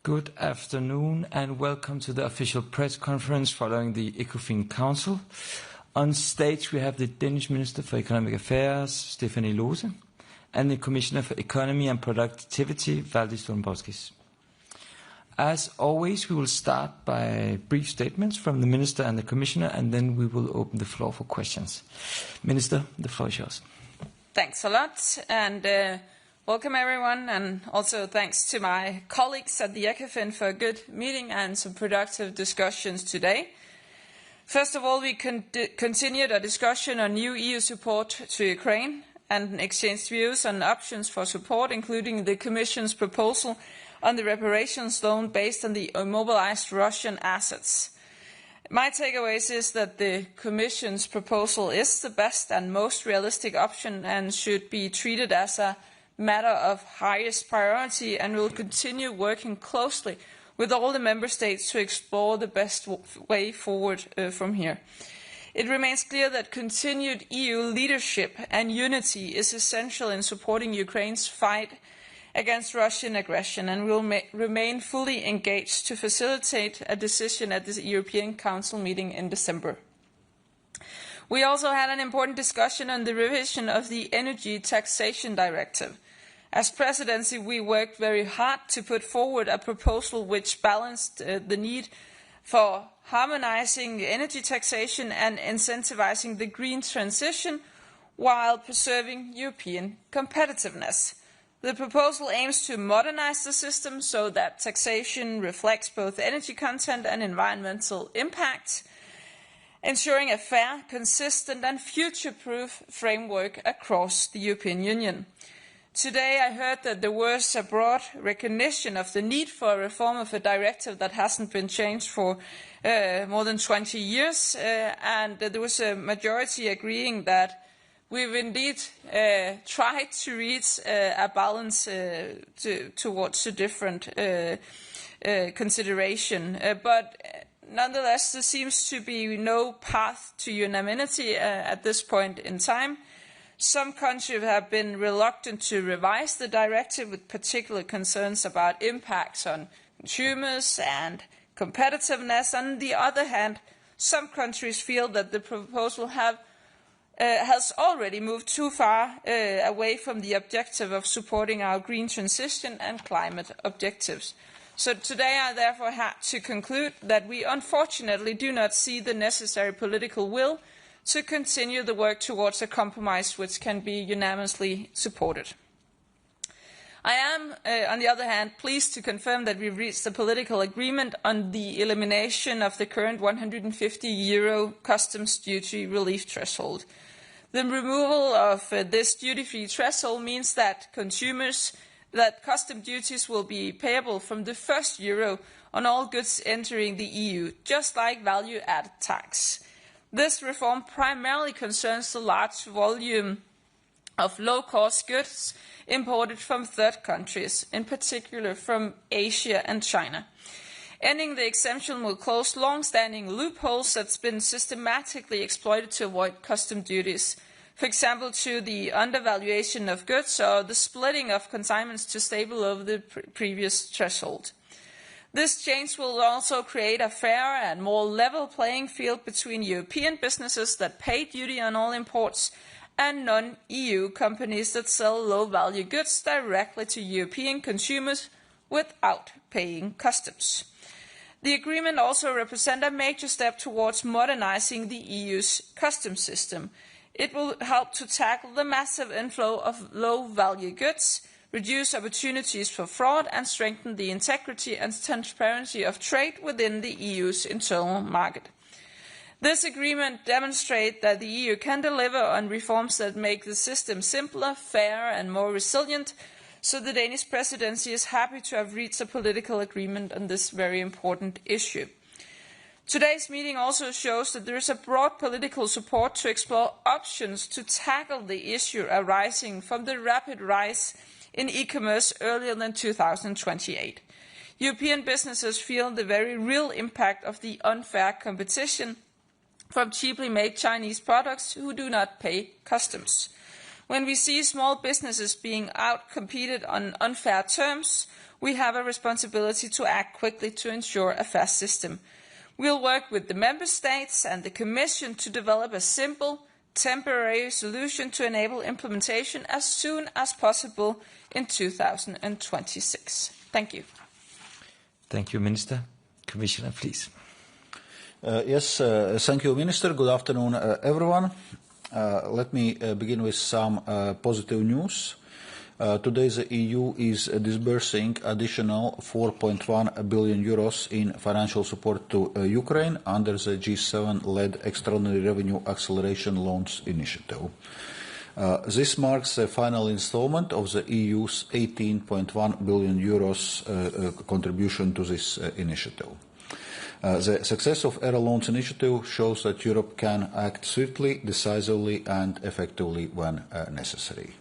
Good afternoon and welcome to the official press conference following the ECOFIN Council. On stage we have the Danish Minister for Economic Affairs, Stephanie Lose, and the Commissioner for Economy and Productivity, Valdis Dombrovskis. As always, we will start by brief statements from the Minister and the Commissioner, and then we will open the floor for questions. Minister, the floor is yours. Thanks a lot, and welcome everyone, and also thanks to my colleagues at the ECOFIN for a good meeting and some productive discussions today. First of all, we continued a discussion on new EU support to Ukraine and exchanged views on options for support, including the Commission's proposal on the reparations loan based on the immobilised Russian assets. My takeaways is that the Commission's proposal is the best and most realistic option and should be treated as a matter of highest priority, and will continue working closely with all the member states to explore the best way forward from here. It remains clear that continued EU leadership and unity is essential in supporting Ukraine's fight against Russian aggression, and will remain fully engaged to facilitate a decision at the European Council meeting in December. We also had an important discussion on the revision of the Energy Taxation Directive. As Presidency, we worked very hard to put forward a proposal which balanced the need for harmonising energy taxation and incentivising the green transition while preserving European competitiveness. The proposal aims to modernise the system so that taxation reflects both energy content and environmental impact, ensuring a fair, consistent and future-proof framework across the European Union. Today I heard that there was a broad recognition of the need for a reform of a directive that hasn't been changed for more than 20 years, and there was a majority agreeing that we've indeed tried to reach a balance towards a different consideration. But nonetheless, there seems to be no path to unanimity at this point in time. Some countries have been reluctant to revise the directive, with particular concerns about impacts on consumers and competitiveness. On the other hand, some countries feel that the proposal has already moved too far away from the objective of supporting our green transition and climate objectives. So today I therefore had to conclude that we unfortunately do not see the necessary political will to continue the work towards a compromise which can be unanimously supported. I am, on the other hand, pleased to confirm that we reached a political agreement on the elimination of the current €150 customs duty relief threshold. The removal of this duty-free threshold means that custom duties will be payable from the first euro on all goods entering the EU, just like value-added tax. This reform primarily concerns the large volume of low-cost goods imported from third countries, in particular from Asia and China. Ending the exemption will close long-standing loopholes that's been systematically exploited to avoid custom duties, for example, to the undervaluation of goods or the splitting of consignments to stay below the previous threshold. This change will also create a fair and more level playing field between European businesses that pay duty on all imports and non-EU companies that sell low-value goods directly to European consumers without paying customs. The agreement also represents a major step towards modernising the EU's customs system. It will help to tackle the massive inflow of low-value goods, reduce opportunities for fraud and strengthen the integrity and transparency of trade within the EU's internal market. This agreement demonstrates that the EU can deliver on reforms that make the system simpler, fairer and more resilient, so the Danish presidency is happy to have reached a political agreement on this very important issue. Today's meeting also shows that there is a broad political support to explore options to tackle the issue arising from the rapid rise in e-commerce earlier than 2028. European businesses feel the very real impact of the unfair competition from cheaply made Chinese products who do not pay customs. When we see small businesses being out-competed on unfair terms, we have a responsibility to act quickly to ensure a fair system. We'll work with the Member States and the Commission to develop a simple, temporary solution to enable implementation as soon as possible in 2026. Thank you. Thank you, Minister. Commissioner, please. Yes, thank you, Minister. Good afternoon, everyone. Let me begin with some positive news. Today the EU is disbursing additional 4.1 billion euros in financial support to Ukraine under the G7-led Extraordinary Revenue Acceleration Loans Initiative. This marks the final installment of the EU's 18.1 billion euros contribution to this initiative. The success of ERA Loans Initiative shows that Europe can act swiftly, decisively and effectively when necessary.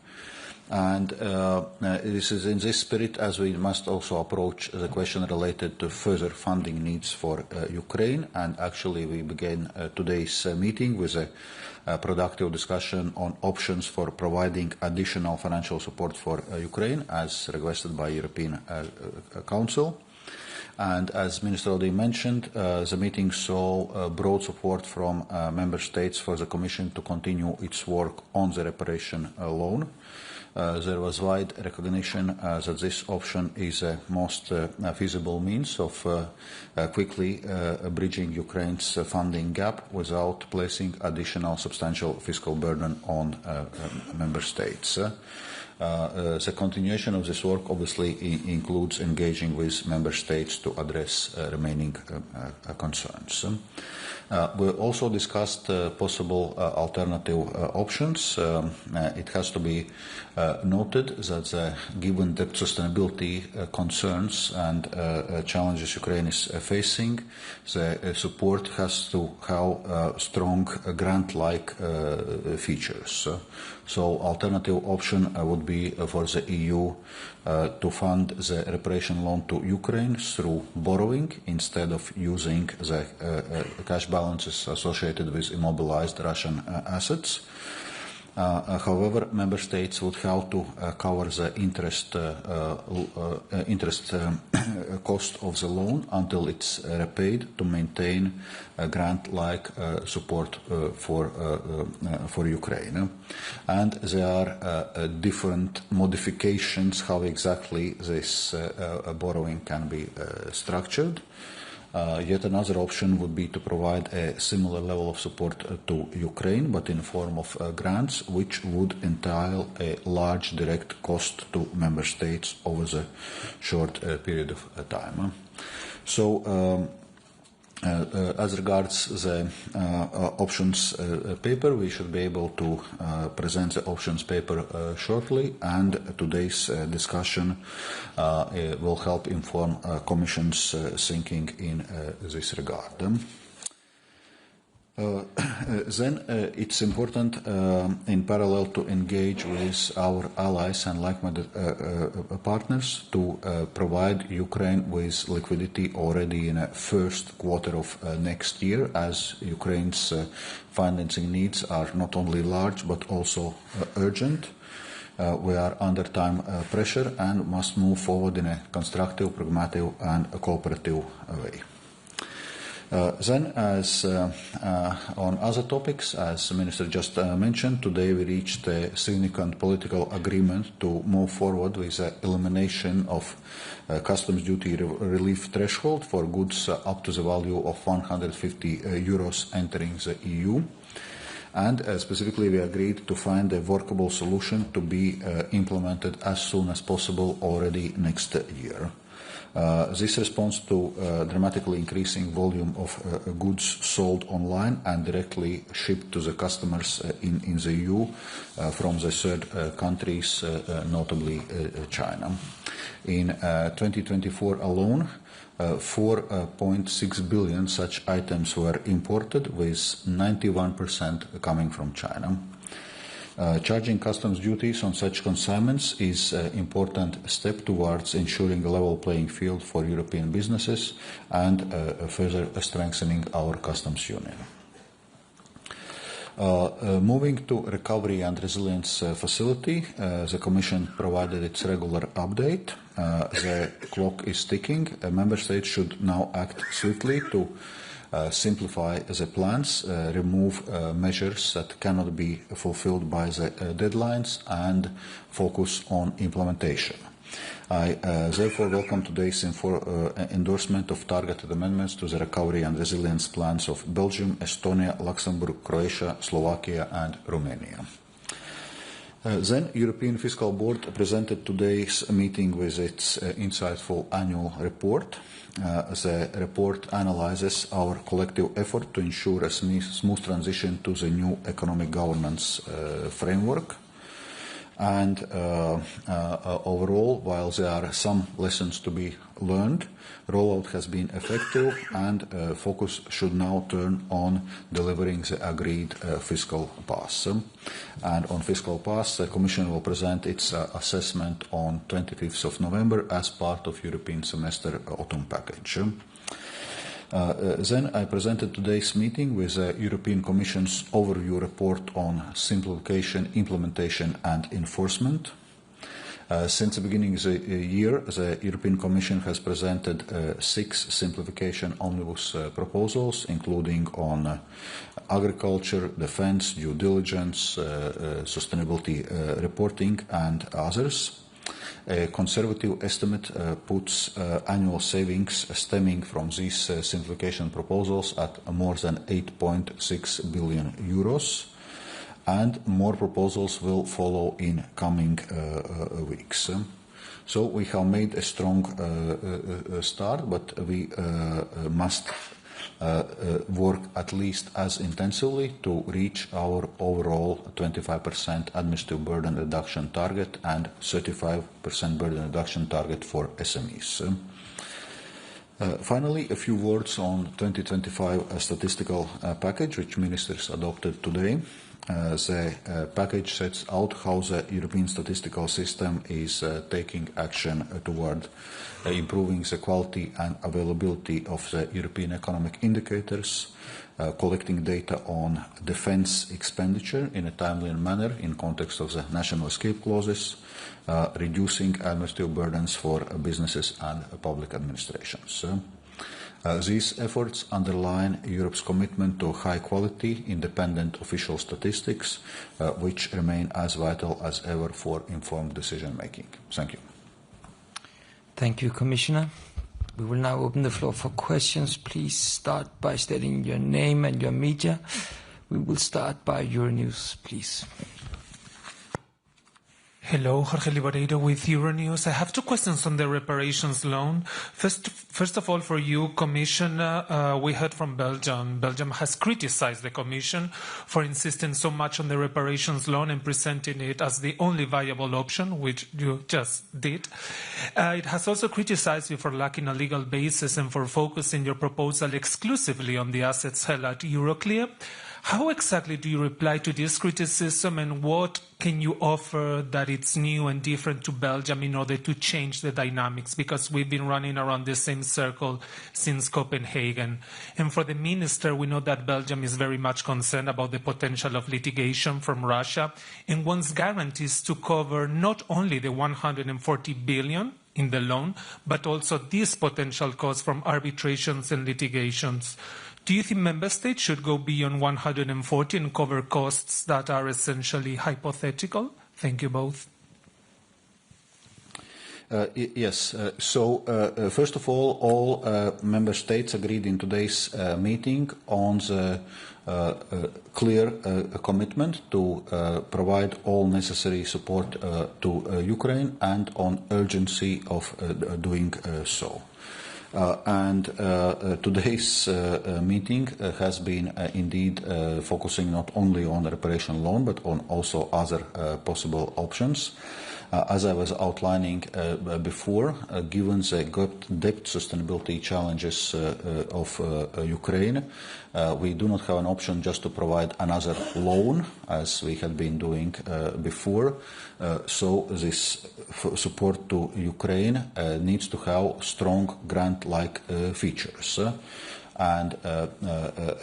And this is in this spirit as we must also approach the question related to further funding needs for Ukraine. And actually we began today's meeting with a productive discussion on options for providing additional financial support for Ukraine as requested by European Council. And as Minister already mentioned, the meeting saw broad support from Member States for the Commission to continue its work on the reparation loan. There was wide recognition that this option is the most feasible means of quickly bridging Ukraine's funding gap without placing additional substantial fiscal burden on Member States. The continuation of this work obviously includes engaging with Member States to address remaining concerns. We also discussed possible alternative options. It has to be noted that given the sustainability concerns and challenges Ukraine is facing, the support has to have strong grant-like features. So alternative option would be for the EU to fund the reparation loan to Ukraine through borrowing instead of using the cash balances associated with immobilized Russian assets. However, Member States would have to cover the interest cost of the loan until it's repaid to maintain grant-like support for Ukraine. And there are different modifications how exactly this borrowing can be structured. Yet another option would be to provide a similar level of support to Ukraine, but in the form of grants, which would entail a large direct cost to Member States over the short period of time. So, as regards the options paper, we should be able to present the options paper shortly, and today's discussion will help inform Commission's thinking in this regard. Then it's important in parallel to engage with our allies and like-minded partners to provide Ukraine with liquidity already in the first quarter of next year, as Ukraine's financing needs are not only large but also urgent. We are under time pressure and must move forward in a constructive, pragmatic and cooperative way. Then, as on other topics, as the Minister just mentioned, today we reached a significant political agreement to move forward with the elimination of customs duty relief threshold for goods up to the value of 150 euros entering the EU. And specifically, we agreed to find a workable solution to be implemented as soon as possible already next year. This responds to dramatically increasing volume of goods sold online and directly shipped to the customers in the EU from the third countries, notably China. In 2024 alone, 4.6 billion such items were imported, with 91% coming from China. Charging customs duties on such consignments is an important step towards ensuring a level playing field for European businesses and further strengthening our customs union. Moving to Recovery and Resilience Facility, the Commission provided its regular update. The clock is ticking. Member States should now act swiftly to simplify the plans, remove measures that cannot be fulfilled by the deadlines, and focus on implementation. I therefore welcome today's endorsement of targeted amendments to the recovery and resilience plans of Belgium, Estonia, Luxembourg, Croatia, Slovakia and Romania. Then European Fiscal Board presented today's meeting with its insightful annual report. The report analyzes our collective effort to ensure a smooth transition to the new economic governance framework. And overall, while there are some lessons to be learned, rollout has been effective, and focus should now turn on delivering the agreed fiscal path. And on fiscal path, the Commission will present its assessment on 25th of November as part of European semester autumn package. Then I presented today's meeting with the European Commission's overview report on simplification, implementation and enforcement. Since the beginning of the year, the European Commission has presented 6 simplification omnibus proposals, including on agriculture, defence, due diligence, sustainability reporting and others. A conservative estimate puts annual savings stemming from these simplification proposals at more than 8.6 billion euros, and more proposals will follow in coming weeks. So we have made a strong start, but we must work at least as intensively to reach our overall 25% administrative burden reduction target and 35% burden reduction target for SMEs. Finally, a few words on 2025 statistical package, which ministers adopted today. The package sets out how the European statistical system is taking action toward improving the quality and availability of the European economic indicators, collecting data on defence expenditure in a timely manner in context of the national escape clauses, reducing administrative burdens for businesses and public administrations. These efforts underline Europe's commitment to high-quality, independent official statistics, which remain as vital as ever for informed decision-making. Thank you. Thank you, Commissioner. We will now open the floor for questions. Please start by stating your name and your media. We will start by Euronews, please. Hello, Jorge Liboreiro with Euronews. I have 2 questions on the reparations loan. First of all, for you, Commissioner, we heard from Belgium. Belgium has criticized the Commission for insisting so much on the reparations loan and presenting it as the only viable option, which you just did. It has also criticized you for lacking a legal basis and for focusing your proposal exclusively on the assets held at Euroclear. How exactly do you reply to this criticism, and what can you offer that it's new and different to Belgium in order to change the dynamics? Because we've been running around the same circle since Copenhagen. And for the minister, we know that Belgium is very much concerned about the potential of litigation from Russia and wants guarantees to cover not only the 140 billion in the loan, but also these potential costs from arbitrations and litigations. Do you think member states should go beyond 140 and cover costs that are essentially hypothetical? Thank you both. Yes. First of all member states agreed in today's meeting on the clear commitment to provide all necessary support to Ukraine and on urgency of doing so. Today's meeting has been indeed focusing not only on the reparation loan but on also other possible options. As I was outlining before, given the debt sustainability challenges of Ukraine, we do not have an option just to provide another loan as we had been doing before. So this support to Ukraine needs to have strong grant-like features. and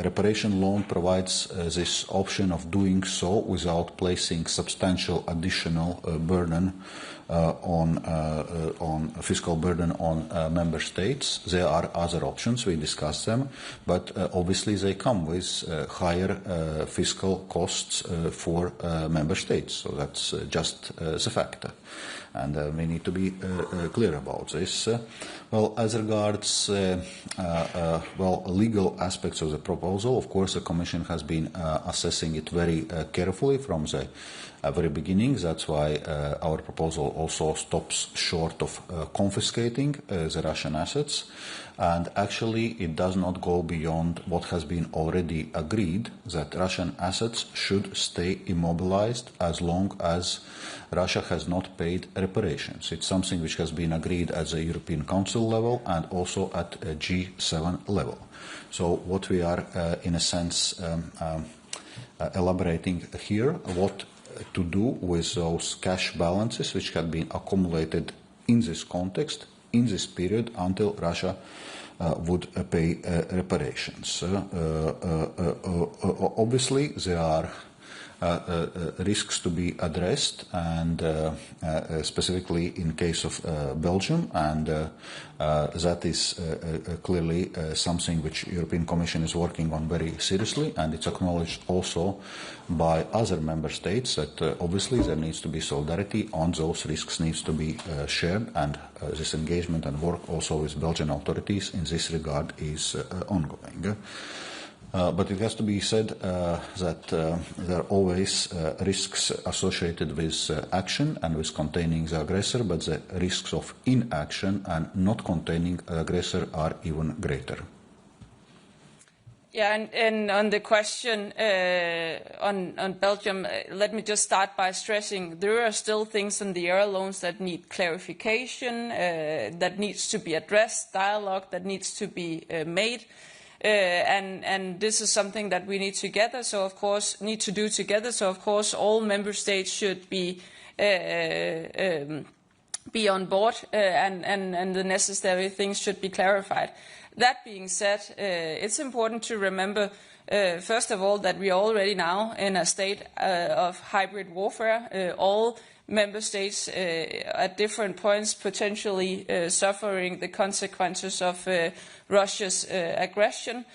reparation loan provides this option of doing so without placing substantial additional burden on fiscal burden on member states. There are other options, we discussed them, but obviously they come with higher fiscal costs for member states. So that's just the fact. And we need to be clear about this. Well, as regards legal aspects of the proposal, of course, the Commission has been assessing it very carefully from the very beginning. That's why our proposal also stops short of confiscating the Russian assets. And actually, it does not go beyond what has been already agreed, that Russian assets should stay immobilized as long as Russia has not paid reparations. It's something which has been agreed at the European Council level and also at G7 level. So what we are, in a sense, elaborating here, what to do with those cash balances which have been accumulated in this context, in this period, until Russia would pay reparations. Obviously, there are risks to be addressed, and specifically in case of Belgium, and that is clearly something which European Commission is working on very seriously, and it's acknowledged also by other member states that obviously there needs to be solidarity on those risks, needs to be shared, and this engagement and work also with Belgian authorities in this regard is ongoing. But it has to be said that there are always risks associated with action and with containing the aggressor, but the risks of inaction and not containing the aggressor are even greater. Yeah, and on the question on Belgium, let me just start by stressing there are still things in the euro loans that need clarification, that needs to be addressed, dialogue that needs to be made. And this is something that we need together. So of course, So of course, all member states should be on board, and the necessary things should be clarified. That being said, it's important to remember, first of all, that we are already now in a state of hybrid warfare. All member states at different points potentially suffering the consequences of Russia's aggression,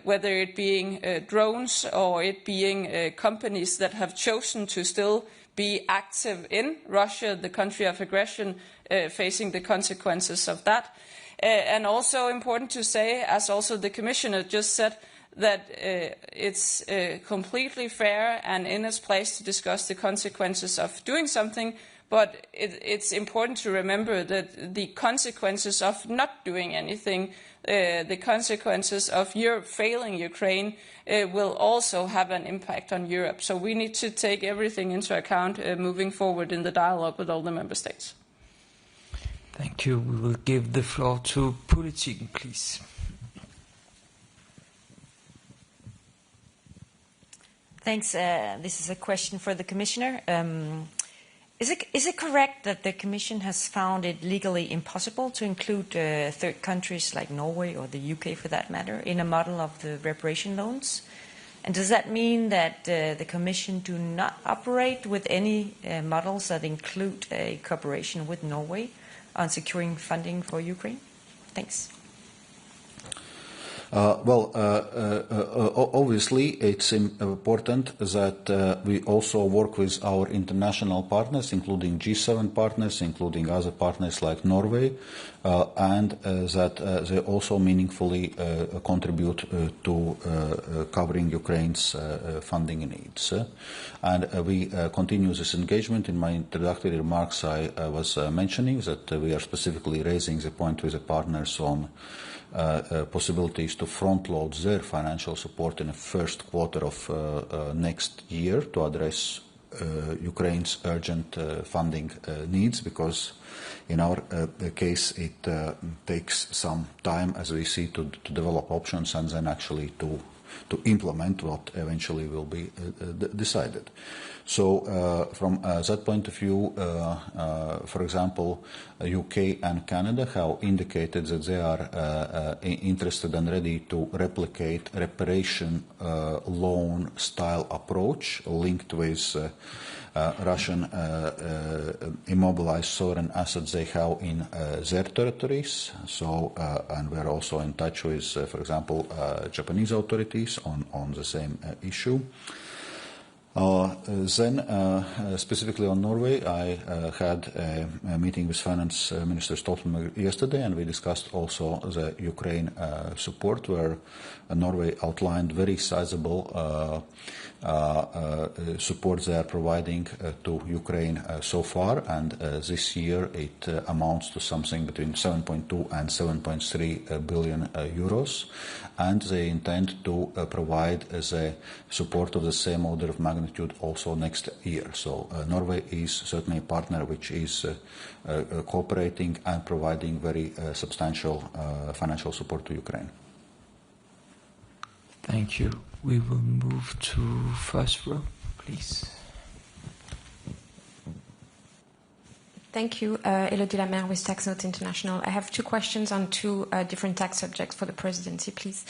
whether it being drones or it being companies that have chosen to still be active in Russia, the country of aggression, facing the consequences of that. And also important to say, as also the Commissioner just said, that it's completely fair and in its place to discuss the consequences of doing something, but it's important to remember that the consequences of not doing anything, the consequences of Europe failing Ukraine, will also have an impact on Europe. So we need to take everything into account moving forward in the dialogue with all the member states. Thank you. We will give the floor to Politiken, please. Thanks. This is a question for the Commissioner. Is it correct that the Commission has found it legally impossible to include third countries like Norway or the UK, for that matter, in a model of the reparation loans? And does that mean that the Commission do not operate with any models that include a cooperation with Norway on securing funding for Ukraine? Thanks. Obviously, it's important that we also work with our international partners, including G7 partners, including other partners like Norway, and that they also meaningfully contribute to covering Ukraine's funding needs. And we continue this engagement. In my introductory remarks, I was mentioning that we are specifically raising the point with the partners on possibilities to front-load their financial support in the first quarter of next year to address Ukraine's urgent funding needs, because in our case it takes some time, as we see, to develop options and then actually to implement what eventually will be decided. So from that point of view, for example, UK and Canada have indicated that they are interested and ready to replicate reparation loan style approach linked with Russian immobilized sovereign assets they have in their territories. So, and we're also in touch with, for example, Japanese authorities on the same issue. Then, specifically on Norway, I had a meeting with Finance Minister Stoltenberg yesterday, and we discussed also the Ukraine support, where Norway outlined very sizable support they are providing to Ukraine so far, and this year it amounts to something between 7.2 and 7.3 billion euros, and they intend to provide the support of the same order of magnitude also next year. So Norway is certainly a partner which is cooperating and providing very substantial financial support to Ukraine. Thank you. We will move to first row, please. Thank you. Elodie Lamer with Tax Note International. I have two questions on two different tax subjects for the presidency, please.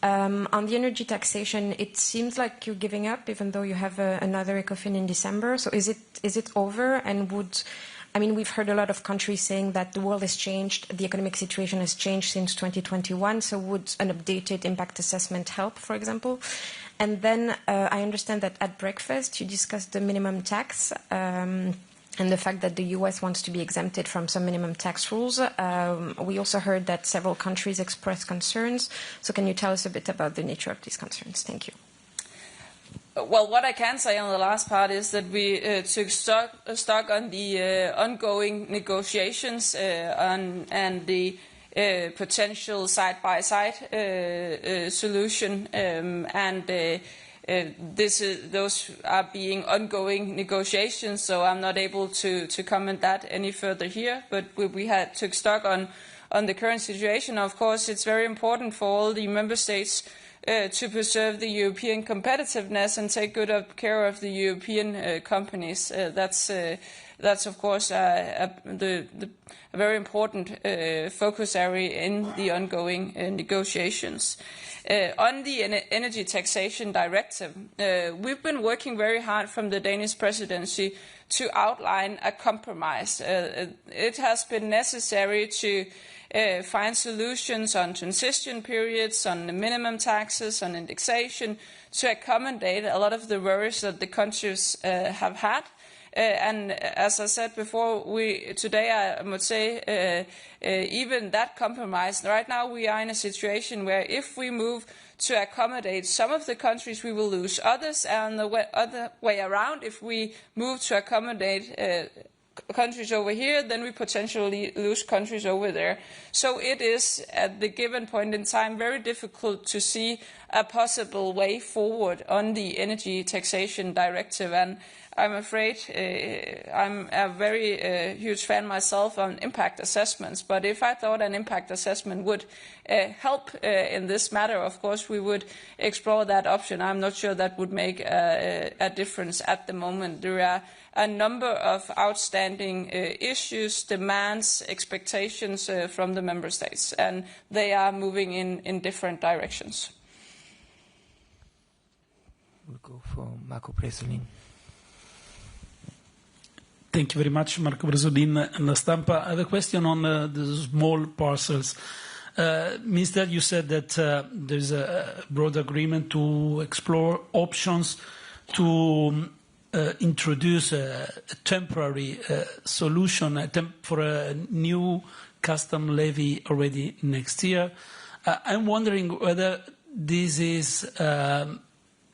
On the energy taxation, it seems like you're giving up, even though you have another ECOFIN in December. So is it over? And we've heard a lot of countries saying that the world has changed, the economic situation has changed since 2021, so would an updated impact assessment help, for example? And then I understand that at breakfast you discussed the minimum tax and the fact that the US wants to be exempted from some minimum tax rules. We also heard that several countries expressed concerns. So can you tell us a bit about the nature of these concerns? Thank you. Well, what I can say on the last part is that we took stock on the ongoing negotiations and the potential side-by-side solution, those are being ongoing negotiations, so I'm not able to comment that any further here. But we took stock on the current situation. Of course, it's very important for all the member states to preserve the European competitiveness and take good care of the European companies. That's of course a very important focus area in the ongoing negotiations. On the energy taxation directive, we've been working very hard from the Danish presidency to outline a compromise. It has been necessary to find solutions on transition periods, on the minimum taxes, on indexation, to accommodate a lot of the worries that the countries have had. And as I said before, today I would say even that compromise, right now we are in a situation where if we move to accommodate some of the countries, we will lose others, and the other way around, if we move to accommodate countries over here, then we potentially lose countries over there. So it is, at the given point in time, very difficult to see a possible way forward on the energy taxation directive. And I'm afraid I'm a very huge fan myself on impact assessments. But if I thought an impact assessment would help in this matter, of course, we would explore that option. I'm not sure that would make a difference at the moment. There are a number of outstanding issues, demands, expectations from the member states, and they are moving in different directions. We'll go for Marco Bresolin. Thank you very much, Marco Bresolin and La Stampa. I have a question on the small parcels. Minister, you said that there's a broad agreement to explore options to introduce a temporary solution for a new custom levy already next year. I'm wondering whether this is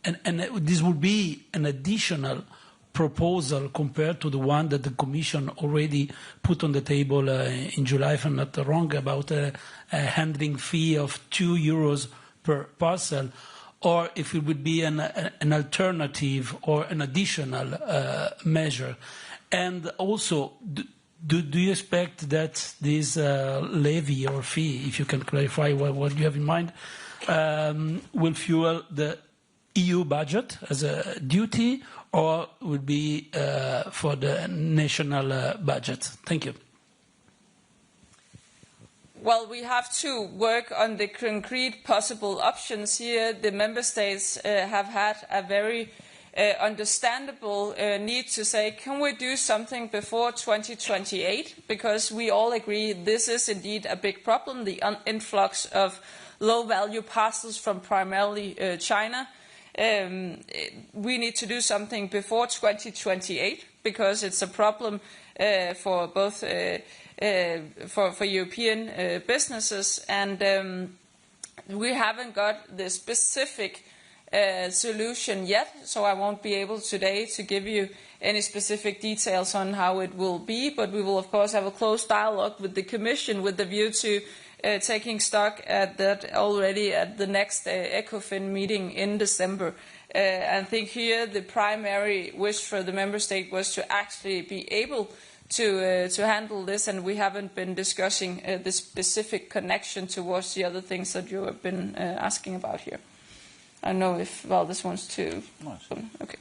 this would be an additional proposal compared to the one that the Commission already put on the table in July, if I'm not wrong, about a handling fee of €2 per parcel, or if it would be an alternative or an additional measure. And also, do you expect that this levy or fee, if you can clarify what you have in mind, will fuel the EU budget as a duty, or will be for the national budget? Thank you. Well, we have to work on the concrete possible options here. The member states have had a very understandable need to say, can we do something before 2028? Because we all agree this is indeed a big problem, the influx of low-value parcels from primarily China. We need to do something before 2028 because it's a problem for both for European businesses, and we haven't got the specific solution yet, so I won't be able today to give you any specific details on how it will be, but we will of course have a close dialogue with the Commission with the view to taking stock at that already at the next ECOFIN meeting in December. I think here the primary wish for the Member State was to actually be able to handle this, and we haven't been discussing the specific connection towards the other things that you have been asking about here. I don't know if Valdis wants to. Nice. Okay.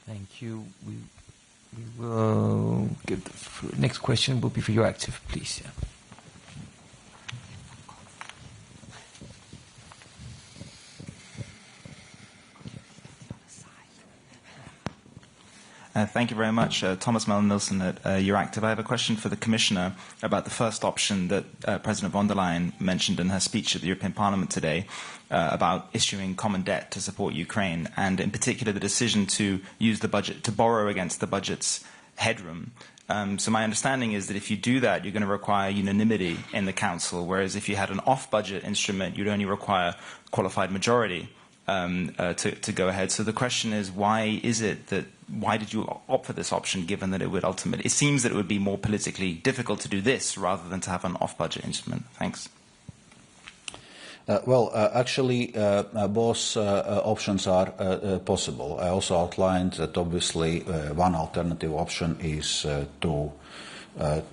Thank you. We will give the next question will be for Euractiv, please. Yeah. Thank you very much. Thomas Mellon-Nilsson at Euractiv. I have a question for the Commissioner about the first option that President von der Leyen mentioned in her speech at the European Parliament today about issuing common debt to support Ukraine, and in particular the decision to use the budget to borrow against the budget's headroom. So my understanding is that if you do that, you're going to require unanimity in the Council, whereas if you had an off-budget instrument, you'd only require qualified majority to go ahead. So the question is, why did you opt for this option, given that it would ultimately, it seems that it would be more politically difficult to do this rather than to have an off-budget instrument? Thanks. Actually, both options are possible. I also outlined that obviously one alternative option is to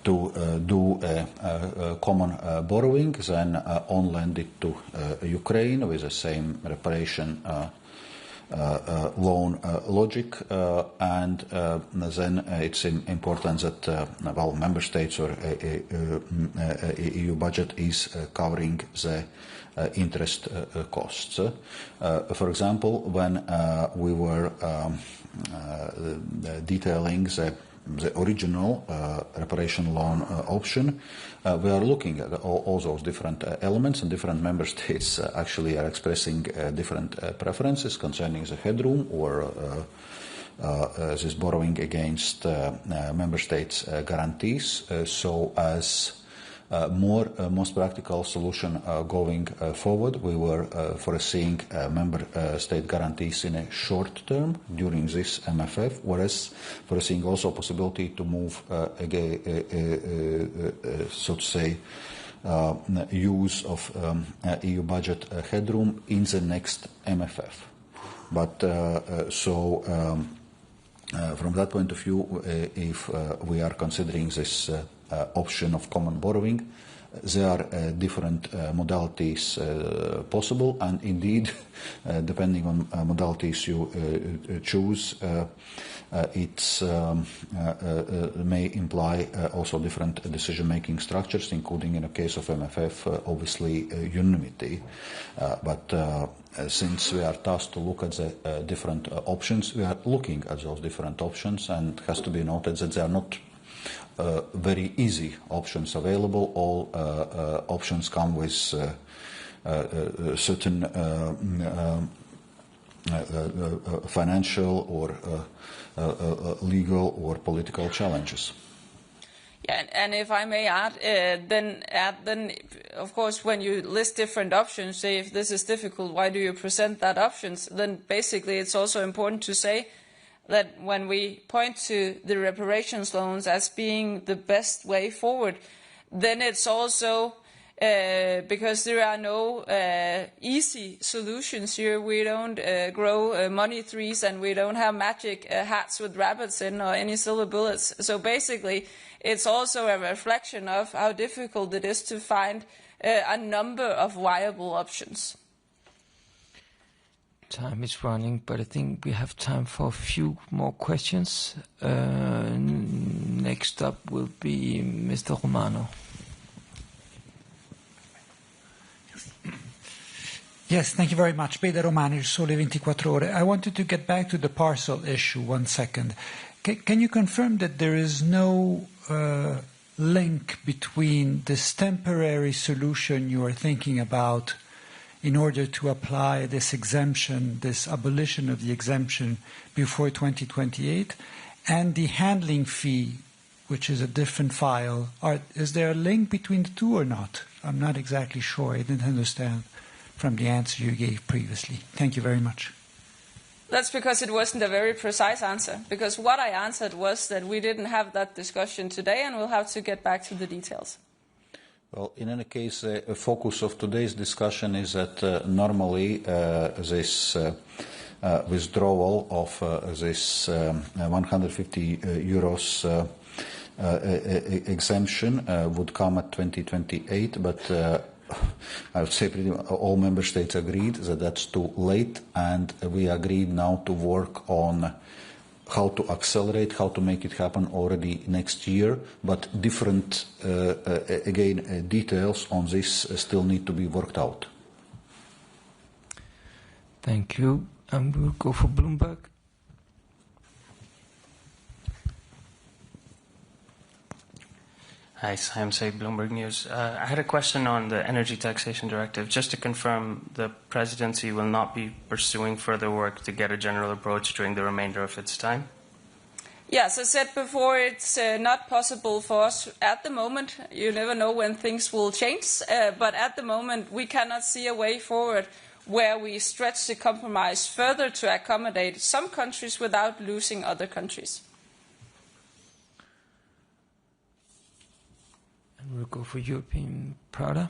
do a common borrowing, then on lend it to Ukraine with the same reparation loan logic, and then it's important that member states or EU budget is covering the interest costs. For example, when we were detailing the original reparation loan option, we are looking at all those different elements, and different member states actually are expressing different preferences concerning the headroom or this borrowing against member states' guarantees. So as most practical solution going forward, we were foreseeing member state guarantees in a short term during this MFF, whereas foreseeing also possibility to move so to say use of EU budget headroom in the next MFF. But from that point of view, if we are considering this option of common borrowing, there are different modalities possible, and indeed, depending on modalities you choose, it may imply also different decision-making structures, including in the case of MFF, obviously unanimity. But since we are tasked to look at the different options, we are looking at those different options, and it has to be noted that they are not very easy options available. All options come with certain financial or legal or political challenges. Yeah, and if I may add, then of course when you list different options, say if this is difficult, why do you present that options? Then basically it's also important to say that when we point to the reparations loans as being the best way forward, then it's also because there are no easy solutions here. We don't grow money trees, and we don't have magic hats with rabbits in or any silver bullets. So basically, it's also a reflection of how difficult it is to find a number of viable options. Time is running, but I think we have time for a few more questions. Next up will be Mr. Romano. Yes, thank you very much. Beda Romani, Sole 24 Ore. I wanted to get back to the parcel issue 1 second. Can you confirm that there is no link between this temporary solution you are thinking about in order to apply this exemption, this abolition of the exemption before 2028, and the handling fee, which is a different file? Is there a link between the two or not? I'm not exactly sure. I didn't understand from the answer you gave previously. Thank you very much. That's because it wasn't a very precise answer, because what I answered was that we didn't have that discussion today, and we'll have to get back to the details. Well, in any case, a focus of today's discussion is that normally this withdrawal of this 150 euros exemption would come at 2028, but I would say pretty much all member states agreed that that's too late, and we agreed now to work on how to accelerate, how to make it happen already next year, but different, details on this still need to be worked out. Thank you. And we'll go for Bloomberg. Hi, Sam Say, Bloomberg News. I had a question on the Energy Taxation Directive. Just to confirm, the Presidency will not be pursuing further work to get a general approach during the remainder of its time? Yes, as I said before, it's not possible for us at the moment. You never know when things will change, but at the moment we cannot see a way forward where we stretch the compromise further to accommodate some countries without losing other countries. We'll go for European Prada.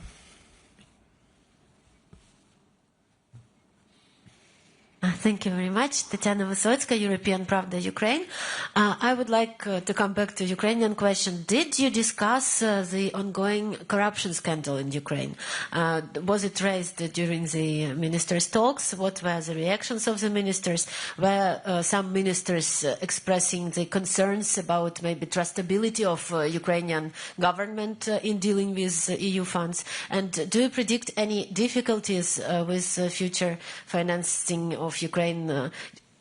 Thank you very much. Tatiana Vysotska, European Pravda, Ukraine. I would like to come back to Ukrainian question. Did you discuss the ongoing corruption scandal in Ukraine? Was it raised during the ministers' talks? What were the reactions of the ministers? Were some ministers expressing the concerns about maybe trustability of Ukrainian government in dealing with EU funds? And do you predict any difficulties with future financing of Ukraine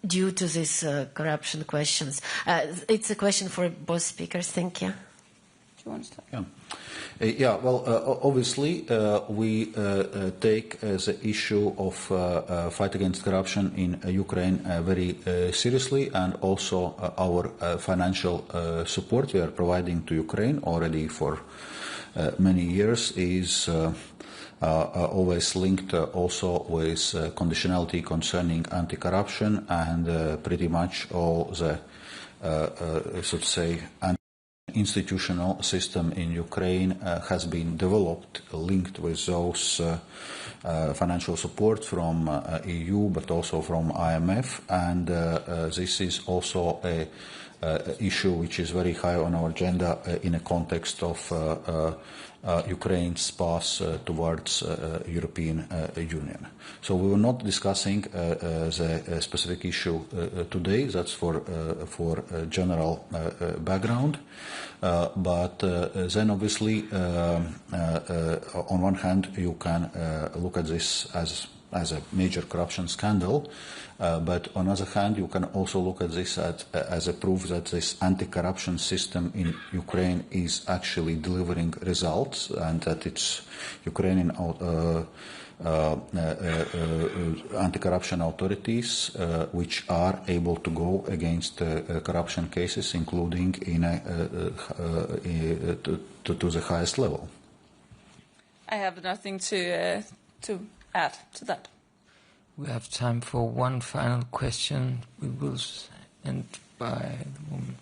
due to these corruption questions? It's a question for both speakers. Thank you. Do you want to start? Well, obviously, we take the issue of fight against corruption in Ukraine very seriously, and also our financial support we are providing to Ukraine already for many years is always linked also with conditionality concerning anti-corruption, and pretty much all the, so to say, institutional system in Ukraine has been developed, linked with those financial support from EU, but also from IMF, and this is also a issue which is very high on our agenda in a context of Ukraine's path towards European Union. So we were not discussing the specific issue today. That's for general background. But then obviously, on one hand, you can look at this as a major corruption scandal, but on the other hand, you can also look at this as a proof that this anti-corruption system in Ukraine is actually delivering results, and that it's Ukrainian anti-corruption authorities which are able to go against corruption cases, including to the highest level. I have nothing to add to that. We have time for one final question. We will end by the woman.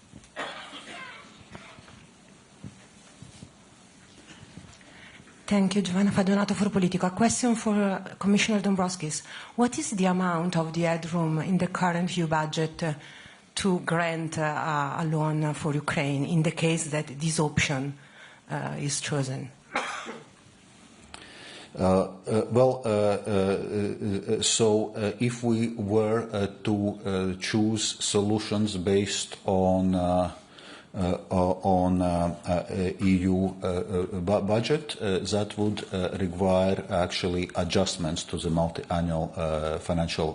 Thank you, Giovanna Fadonato for Politico. A question for Commissioner Dombrovskis. What is the amount of the headroom in the current EU budget to grant a loan for Ukraine in the case that this option is chosen? If we were to choose solutions based on EU budget, that would require actually adjustments to the multi-annual financial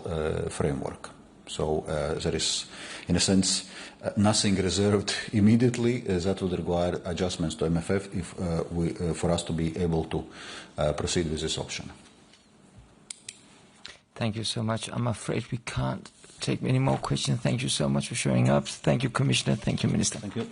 framework. So there is, in a sense, nothing reserved immediately. That would require adjustments to MFF for us to be able to proceed with this option. Thank you so much. I'm afraid we can't take any more questions. Thank you so much for showing up. Thank you, Commissioner. Thank you, Minister. Thank you.